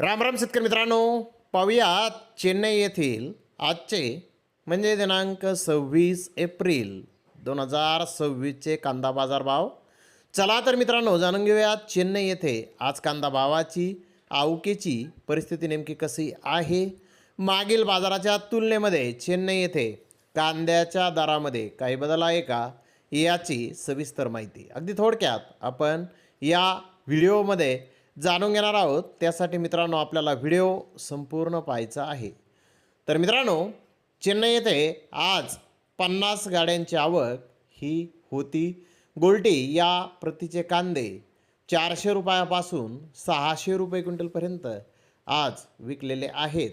राम राम शेतकरी मित्रांनो, पाहूयात चेन्नई येथील आजचे म्हणजे दिनांक 26 एप्रिल 2026चे कांदा बाजार भाव. चला तर मित्रांनो, जाणून घेऊयात चेन्नई येथे आज कांदा भावाची आवकेची परिस्थिती नेमकी कशी आहे. मागील बाजाराच्या तुलनेमध्ये चेन्नई येथे कांद्याच्या दरामध्ये काही बदल आहे का, याची सविस्तर माहिती अगदी थोडक्यात आपण या व्हिडिओमध्ये जाणून घेणार आहोत. त्यासाठी मित्रांनो आपल्याला व्हिडिओ संपूर्ण पाहायचा आहे. तर मित्रांनो, चेन्नई येथे आज 50 गाड्यांची आवक ही होती. गोल्टी या प्रतीचे कांदे 400 रुपयापासून 600 रुपये क्विंटलपर्यंत आज विकलेले आहेत.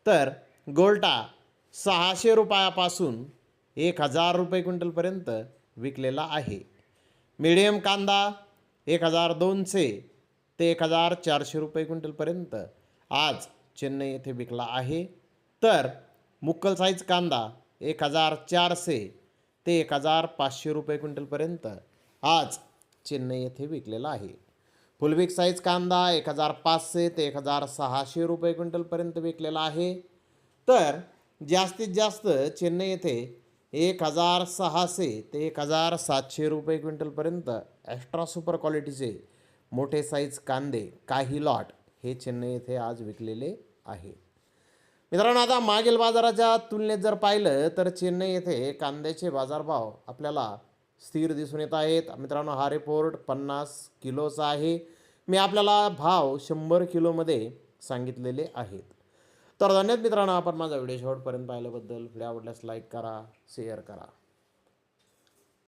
तर गोल्टा 600 रुपयापासून 1000 रुपये क्विंटलपर्यंत विकलेला आहे. मीडियम कांदा 1200 ते 1400 रुपये क्विंटलपर्यंत आज चेन्नई येथे विकला आहे. तर मुक्कल साईज कांदा 1400 ते 1500 रुपये क्विंटलपर्यंत आज चेन्नई येथे विकलेला आहे. फुल बिग साईज कांदा 1500 ते 1600 रुपये क्विंटलपर्यंत विकलेला आहे. तर जास्तीत जास्त चेन्नई येथे 1600 ते 1700 रुपये क्विंटलपर्यंत एक्स्ट्रा सुपर क्वालिटीचे मोठे साईज कांदे काही लॉट हे चेन्नई येथे आज विकलेले आहे. मित्रांनो, आता मागील बाजाराच्या तुलनेत जर पाहिलं तर चेन्नई येथे कांद्याचे बाजारभाव आपल्याला स्थिर दिसून येत आहेत. मित्रांनो, हा रिपोर्ट 50 किलोचा आहे. मी आपल्याला भाव 100 किलोमध्ये सांगितलेले आहेत. तर धन्यवाद मित्रांनो, आपण माझा व्हिडिओ शेवटपर्यंत पाहिल्याबद्दल. व्हिडिओ आवडल्यास लाईक करा, शेअर करा.